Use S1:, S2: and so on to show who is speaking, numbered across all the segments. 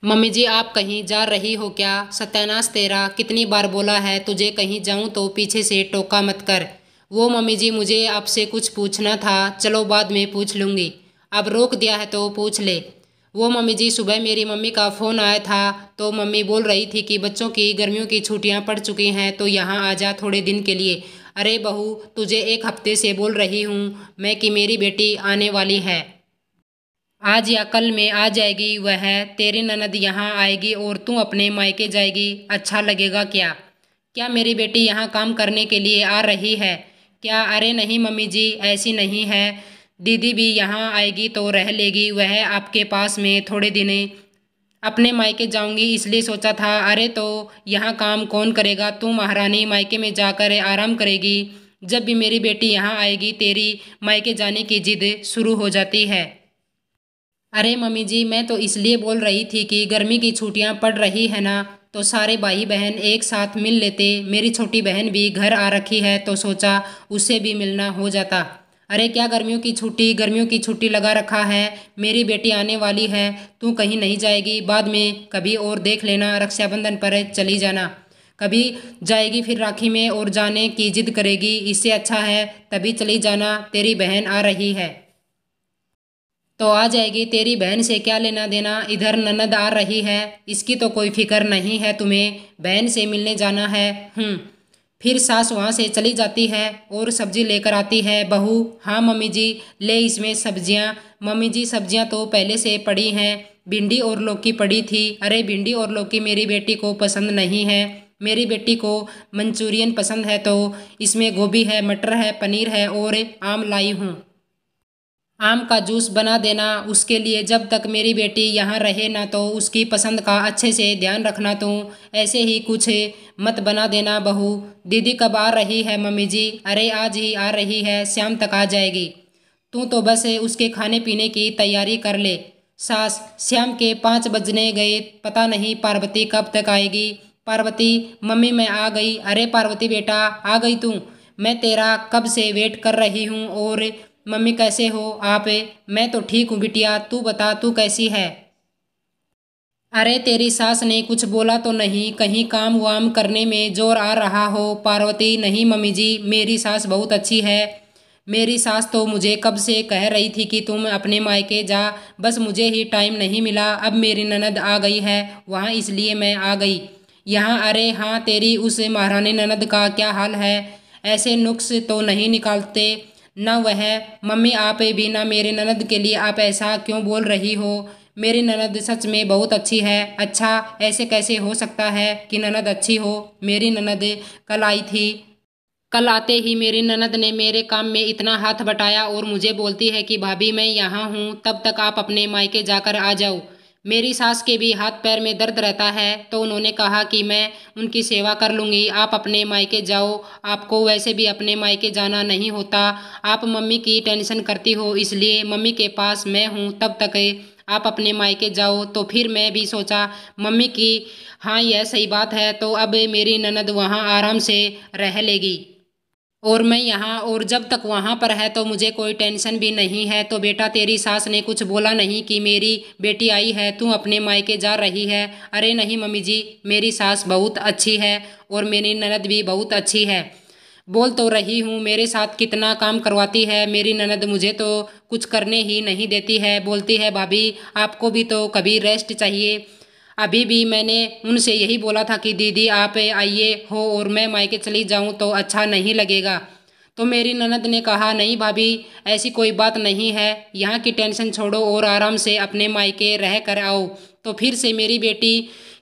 S1: Mummy जी आप कहीं जा रही हो क्या? सत्यानाश तेरा, कितनी बार बोला है तुझे कहीं जाऊं तो पीछे से टोका मत कर। वो मम्मी जी मुझे आपसे कुछ पूछना था, चलो बाद में पूछ लूँगी। अब रोक दिया है तो पूछ ले। वो मम्मी जी सुबह मेरी मम्मी का फ़ोन आया था तो मम्मी बोल रही थी कि बच्चों की गर्मियों की छुट्टियां पड़ चुकी हैं तो यहाँ आ जा थोड़े दिन के लिए। अरे बहू, तुझे एक हफ्ते से बोल रही हूँ मैं कि मेरी बेटी आने वाली है। आज या कल में आ जाएगी वह। तेरी ननद यहाँ आएगी और तू अपने मायके जाएगी, अच्छा लगेगा क्या? क्या मेरी बेटी यहाँ काम करने के लिए आ रही है क्या? अरे नहीं मम्मी जी, ऐसी नहीं है। दीदी भी यहाँ आएगी तो रह लेगी वह आपके पास में थोड़े दिन। अपने मायके जाऊंगी इसलिए सोचा था। अरे तो यहाँ काम कौन करेगा? तू महारानी मायके में जाकर आराम करेगी। जब भी मेरी बेटी यहाँ आएगी तेरी मायके जाने की जिद शुरू हो जाती है। अरे मम्मी जी, मैं तो इसलिए बोल रही थी कि गर्मी की छुट्टियां पड़ रही है ना, तो सारे भाई बहन एक साथ मिल लेते। मेरी छोटी बहन भी घर आ रखी है तो सोचा उससे भी मिलना हो जाता। अरे क्या गर्मियों की छुट्टी लगा रखा है। मेरी बेटी आने वाली है, तू कहीं नहीं जाएगी? बाद में कभी और देख लेना, रक्षाबंधन पर चली जाना। कभी जाएगी फिर राखी में और जाने की जिद करेगी। इससे अच्छा है तभी चली जाना, तेरी बहन आ रही है तो आ जाएगी। तेरी बहन से क्या लेना देना, इधर ननद आ रही है, इसकी तो कोई फिक्र नहीं है तुम्हें। बहन से मिलने जाना है। फिर सास वहाँ से चली जाती है और सब्जी लेकर आती है। बहू, हाँ मम्मी जी, ले इसमें सब्जियाँ। मम्मी जी सब्जियाँ तो पहले से पड़ी हैं, भिंडी और लौकी पड़ी थी। अरे भिंडी और लौकी मेरी बेटी को पसंद नहीं है। मेरी बेटी को मंचूरियन पसंद है तो इसमें गोभी है, मटर है, पनीर है और आम लाई हूँ। आम का जूस बना देना उसके लिए। जब तक मेरी बेटी यहाँ रहे ना तो उसकी पसंद का अच्छे से ध्यान रखना। तू ऐसे ही कुछ मत बना देना। बहू, दीदी कब आ रही है मम्मी जी? अरे आज ही आ रही है, शाम तक आ जाएगी। तू तो बस उसके खाने पीने की तैयारी कर ले। सास, शाम के 5 बजने गए, पता नहीं पार्वती कब तक आएगी। पार्वती, मम्मी मैं आ गई। अरे पार्वती बेटा, आ गई तू? मैं तेरा कब से वेट कर रही हूँ। और मम्मी कैसे हो आप? मैं तो ठीक हूँ बिटिया, तू बता तू कैसी है? अरे तेरी सास ने कुछ बोला तो नहीं? कहीं काम वाम करने में जोर आ रहा हो? पार्वती, नहीं मम्मी जी, मेरी सास बहुत अच्छी है। मेरी सास तो मुझे कब से कह रही थी कि तुम अपने मायके जा, बस मुझे ही टाइम नहीं मिला। अब मेरी ननद आ गई है वहाँ, इसलिए मैं आ गई यहाँ। अरे हाँ, तेरी उस महारानी ननद का क्या हाल है? ऐसे नुक्स तो नहीं निकालते न वह। मम्मी आप भी ना, मेरे ननद के लिए आप ऐसा क्यों बोल रही हो? मेरी ननद सच में बहुत अच्छी है। अच्छा, ऐसे कैसे हो सकता है कि ननद अच्छी हो? मेरी ननद कल आई थी। कल आते ही मेरी ननद ने मेरे काम में इतना हाथ बटाया और मुझे बोलती है कि भाभी मैं यहाँ हूँ, तब तक आप अपने मायके जाकर आ जाओ। मेरी सास के भी हाथ पैर में दर्द रहता है तो उन्होंने कहा कि मैं उनकी सेवा कर लूँगी, आप अपने मायके जाओ। आपको वैसे भी अपने मायके जाना नहीं होता। आप मम्मी की टेंशन करती हो इसलिए मम्मी के पास मैं हूँ, तब तक आप अपने मायके जाओ। तो फिर मैं भी सोचा मम्मी की हाँ यह सही बात है, तो अब मेरी ननद वहाँ आराम से रह लेगी और मैं यहाँ, और जब तक वहाँ पर है तो मुझे कोई टेंशन भी नहीं है। तो बेटा तेरी सास ने कुछ बोला नहीं कि मेरी बेटी आई है तू अपने मायके जा रही है? अरे नहीं मम्मी जी, मेरी सास बहुत अच्छी है और मेरी ननद भी बहुत अच्छी है। बोल तो रही हूँ, मेरे साथ कितना काम करवाती है मेरी ननद, मुझे तो कुछ करने ही नहीं देती है। बोलती है भाभी आपको भी तो कभी रेस्ट चाहिए। अभी भी मैंने उनसे यही बोला था कि दीदी आप आइए हो और मैं मायके चली जाऊं तो अच्छा नहीं लगेगा। तो मेरी ननद ने कहा नहीं भाभी, ऐसी कोई बात नहीं है, यहाँ की टेंशन छोड़ो और आराम से अपने मायके रह कर आओ। तो फिर से मेरी बेटी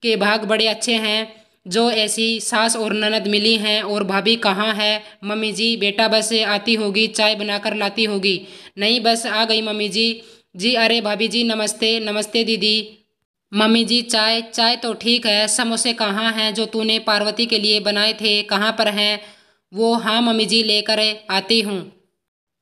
S1: के भाग बड़े अच्छे हैं जो ऐसी सास और ननद मिली हैं। और भाभी कहाँ है? मम्मी जी बेटा बस आती होगी, चाय बनाकर लाती होगी। नहीं बस आ गई मम्मी जी। जी अरे भाभी जी नमस्ते। नमस्ते दीदी। मम्मी जी चाय? चाय तो ठीक है, समोसे कहाँ हैं जो तूने पार्वती के लिए बनाए थे, कहाँ पर हैं वो? हाँ मम्मी जी लेकर आती हूँ।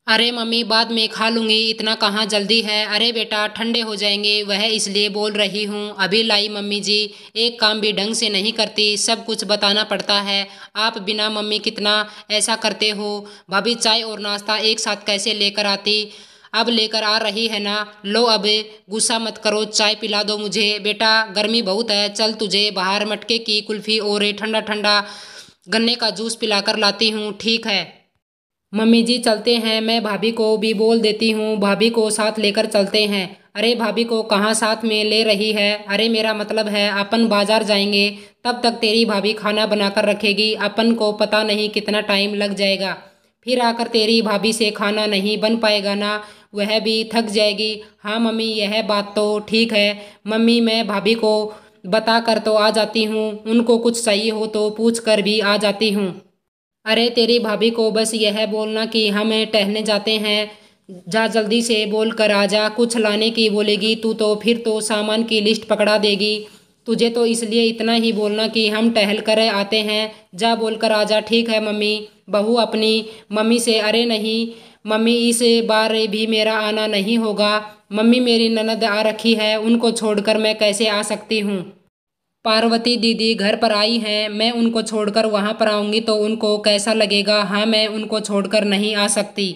S1: अरे मम्मी बाद में खा लूँगी, इतना कहाँ जल्दी है? अरे बेटा ठंडे हो जाएंगे वह, इसलिए बोल रही हूँ अभी लाई। मम्मी जी एक काम भी ढंग से नहीं करती, सब कुछ बताना पड़ता है। आप बिना मम्मी कितना ऐसा करते हो? भाभी चाय और नाश्ता एक साथ कैसे लेकर आती? अब लेकर आ रही है ना। लो अब गुस्सा मत करो, चाय पिला दो मुझे। बेटा गर्मी बहुत है, चल तुझे बाहर मटके की कुल्फी और ठंडा ठंडा गन्ने का जूस पिलाकर लाती हूँ, ठीक है। मम्मी जी चलते हैं, मैं भाभी को भी बोल देती हूँ, भाभी को साथ लेकर चलते हैं। अरे भाभी को कहाँ साथ में ले रही है? अरे मेरा मतलब है अपन बाजार जाएंगे, तब तक तेरी भाभी खाना बनाकर रखेगी, अपन को पता नहीं कितना टाइम लग जाएगा। फिर आकर तेरी भाभी से खाना नहीं बन पाएगा ना, वह भी थक जाएगी। हाँ मम्मी यह बात तो ठीक है। मम्मी मैं भाभी को बता कर तो आ जाती हूँ, उनको कुछ चाहिए हो तो पूछ कर भी आ जाती हूँ। अरे तेरी भाभी को बस यह बोलना कि हम टहलने जाते हैं, जा जल्दी से बोल कर आ जा, कुछ लाने की बोलेगी तू तो फिर तो सामान की लिस्ट पकड़ा देगी। तुझे तो इसलिए इतना ही बोलना कि हम टहल कर आते हैं, जा बोल कर आ जा, ठीक है मम्मी। बहू अपनी मम्मी से अरे नहीं मम्मी इस बार भी मेरा आना नहीं होगा, मम्मी मेरी ननद आ रखी है, उनको छोड़कर मैं कैसे आ सकती हूँ। पार्वती दीदी घर पर आई हैं, मैं उनको छोड़कर वहां पर आऊंगी तो उनको कैसा लगेगा। हाँ मैं उनको छोड़कर नहीं आ सकती,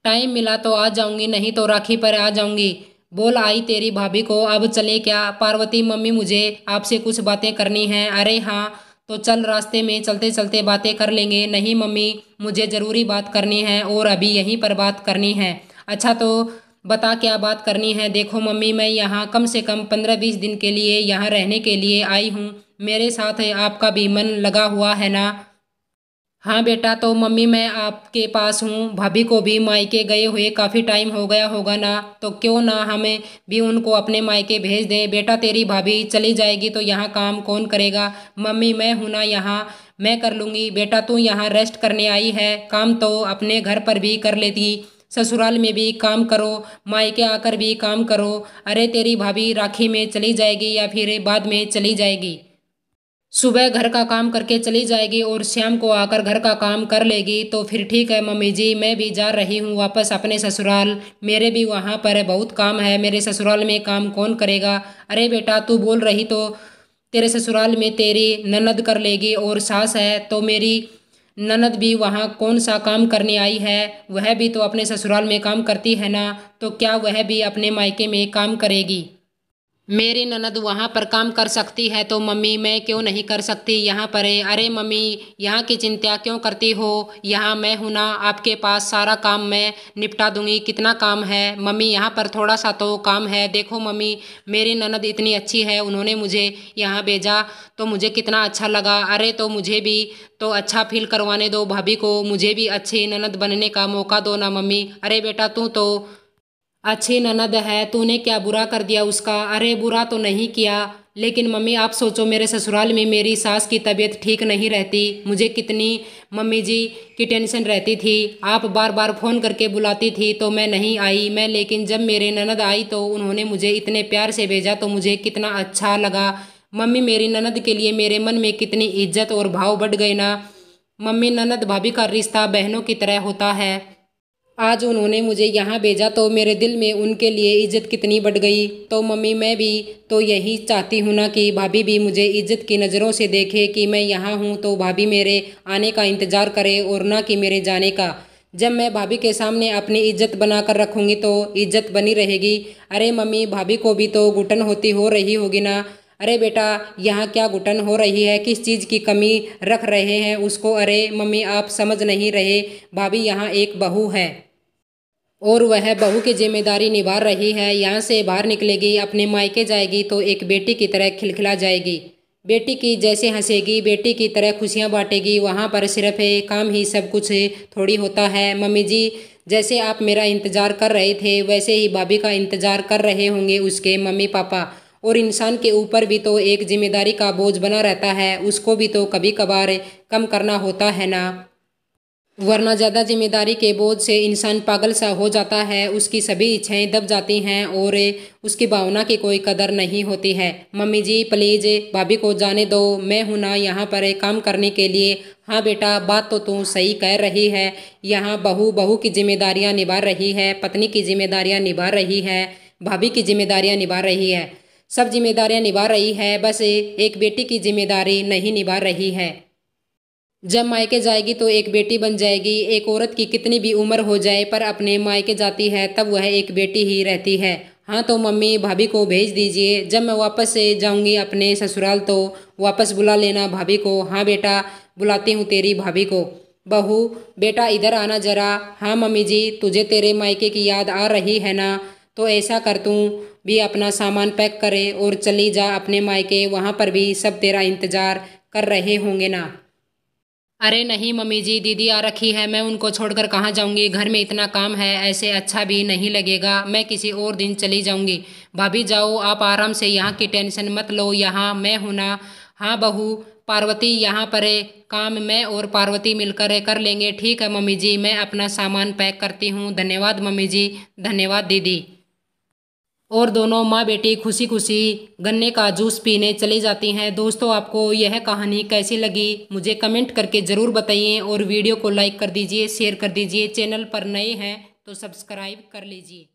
S1: टाइम मिला तो आ जाऊंगी, नहीं तो राखी पर आ जाऊंगी। बोल आई तेरी भाभी को, अब चले क्या? पार्वती मम्मी मुझे आपसे कुछ बातें करनी हैं। अरे हाँ तो चल, रास्ते में चलते चलते बातें कर लेंगे। नहीं मम्मी मुझे ज़रूरी बात करनी है और अभी यहीं पर बात करनी है। अच्छा तो बता क्या बात करनी है। देखो मम्मी मैं यहाँ कम से कम 15-20 दिन के लिए यहाँ रहने के लिए आई हूँ, मेरे साथ आपका भी मन लगा हुआ है ना? हाँ बेटा तो मम्मी मैं आपके पास हूँ, भाभी को भी मायके गए हुए काफ़ी टाइम हो गया होगा ना, तो क्यों ना हमें भी उनको अपने मायके भेज दे। बेटा तेरी भाभी चली जाएगी तो यहाँ काम कौन करेगा? मम्मी मैं हूँ ना यहाँ, मैं कर लूँगी। बेटा तू यहाँ रेस्ट करने आई है, काम तो अपने घर पर भी कर लेती, ससुराल में भी काम करो, मायके आकर भी काम करो। अरे तेरी भाभी राखी में चली जाएगी या फिर बाद में चली जाएगी? सुबह घर का काम करके चली जाएगी और शाम को आकर घर का काम कर लेगी, तो फिर ठीक है मम्मी जी, मैं भी जा रही हूँ वापस अपने ससुराल, मेरे भी वहाँ पर बहुत काम है, मेरे ससुराल में काम कौन करेगा? अरे बेटा तू बोल रही तो तेरे ससुराल में तेरी ननद कर लेगी और सास है, तो मेरी ननद भी वहाँ कौन सा काम करने आई है, वह भी तो अपने ससुराल में काम करती है ना, तो क्या वह भी अपने मायके में काम करेगी? मेरी ननद वहाँ पर काम कर सकती है तो मम्मी मैं क्यों नहीं कर सकती यहाँ पर? अरे मम्मी यहाँ की चिंता क्यों करती हो, यहाँ मैं हूँ ना, आपके पास सारा काम मैं निपटा दूंगी। कितना काम है मम्मी, यहाँ पर थोड़ा सा तो काम है। देखो मम्मी मेरी ननद इतनी अच्छी है, उन्होंने मुझे यहाँ भेजा तो मुझे कितना अच्छा लगा। अरे तो मुझे भी तो अच्छा फील करवाने दो भाभी को, मुझे भी अच्छी ननद बनने का मौका दो ना मम्मी। अरे बेटा तू तो अच्छी ननद है, तूने क्या बुरा कर दिया उसका? अरे बुरा तो नहीं किया, लेकिन मम्मी आप सोचो मेरे ससुराल में मेरी सास की तबीयत ठीक नहीं रहती, मुझे कितनी मम्मी जी की टेंशन रहती थी। आप बार बार फ़ोन करके बुलाती थी तो मैं नहीं आई मैं, लेकिन जब मेरे ननद आई तो उन्होंने मुझे इतने प्यार से भेजा तो मुझे कितना अच्छा लगा। मम्मी मेरी ननद के लिए मेरे मन में कितनी इज्जत और भाव बढ़ गए ना। मम्मी ननद भाभी का रिश्ता बहनों की तरह होता है, आज उन्होंने मुझे यहाँ भेजा तो मेरे दिल में उनके लिए इज्जत कितनी बढ़ गई। तो मम्मी मैं भी तो यही चाहती हूँ ना कि भाभी भी मुझे इज्जत की नज़रों से देखे कि मैं यहाँ हूँ, तो भाभी मेरे आने का इंतज़ार करे और ना कि मेरे जाने का। जब मैं भाभी के सामने अपनी इज्जत बना कर रखूँगी तो इज्जत बनी रहेगी। अरे मम्मी भाभी को भी तो घुटन होती हो रही होगी ना। अरे बेटा यहाँ क्या घुटन हो रही है, किस चीज़ की कमी रख रहे हैं उसको? अरे मम्मी आप समझ नहीं रहे, भाभी यहाँ एक बहू है और वह बहू की जिम्मेदारी निभा रही है। यहाँ से बाहर निकलेगी अपने मायके जाएगी तो एक बेटी की तरह खिलखिला जाएगी, बेटी की जैसे हंसेगी, बेटी की तरह खुशियाँ बांटेगी। वहाँ पर सिर्फ काम ही सब कुछ थोड़ी होता है। मम्मी जी जैसे आप मेरा इंतज़ार कर रहे थे वैसे ही भाभी का इंतज़ार कर रहे होंगे उसके मम्मी पापा। और इंसान के ऊपर भी तो एक जिम्मेदारी का बोझ बना रहता है, उसको भी तो कभी कभार कम करना होता है ना, वरना ज़्यादा जिम्मेदारी के बोझ से इंसान पागल सा हो जाता है, उसकी सभी इच्छाएं दब जाती हैं और उसकी भावना की कोई कदर नहीं होती है। मम्मी जी प्लीज़ भाभी को जाने दो, मैं हूं ना यहाँ पर काम करने के लिए। हाँ बेटा बात तो तू सही कह रही है, यहाँ बहू बहू की जिम्मेदारियाँ निभा रही है, पत्नी की जिम्मेदारियाँ निभा रही है, भाभी की जिम्मेदारियाँ निभा रही है, सब जिम्मेदारियाँ निभा रही है, बस एक बेटी की जिम्मेदारी नहीं निभा रही है। जब मायके जाएगी तो एक बेटी बन जाएगी। एक औरत की कितनी भी उम्र हो जाए पर अपने मायके जाती है तब वह एक बेटी ही रहती है। हाँ तो मम्मी भाभी को भेज दीजिए। जब मैं वापस से जाऊंगी अपने ससुराल तो वापस बुला लेना भाभी को। हाँ बेटा, बुलाती हूँ तेरी भाभी को। बहू, बेटा इधर आना जरा। हाँ मम्मी जी, तुझे तेरे मायके की याद आ रही है ना? तो ऐसा कर, तू भी अपना सामान पैक करे और चली जा अपने मायके। वहाँ पर भी सब तेरा इंतजार कर रहे होंगे ना? अरे नहीं मम्मी जी, दीदी आ रखी है, मैं उनको छोड़कर कहाँ जाऊंगी। घर में इतना काम है, ऐसे अच्छा भी नहीं लगेगा। मैं किसी और दिन चली जाऊंगी। भाभी जाओ आप आराम से, यहाँ की टेंशन मत लो, यहाँ मैं हूं ना। हाँ बहू, पार्वती यहाँ पर है, काम मैं और पार्वती मिलकर कर लेंगे। ठीक है मम्मी जी, मैं अपना सामान पैक करती हूँ। धन्यवाद मम्मी जी। धन्यवाद दीदी। और दोनों माँ बेटी खुशी खुशी गन्ने का जूस पीने चली जाती हैं। दोस्तों, आपको यह कहानी कैसी लगी मुझे कमेंट करके ज़रूर बताइए और वीडियो को लाइक कर दीजिए, शेयर कर दीजिए। चैनल पर नए हैं तो सब्सक्राइब कर लीजिए।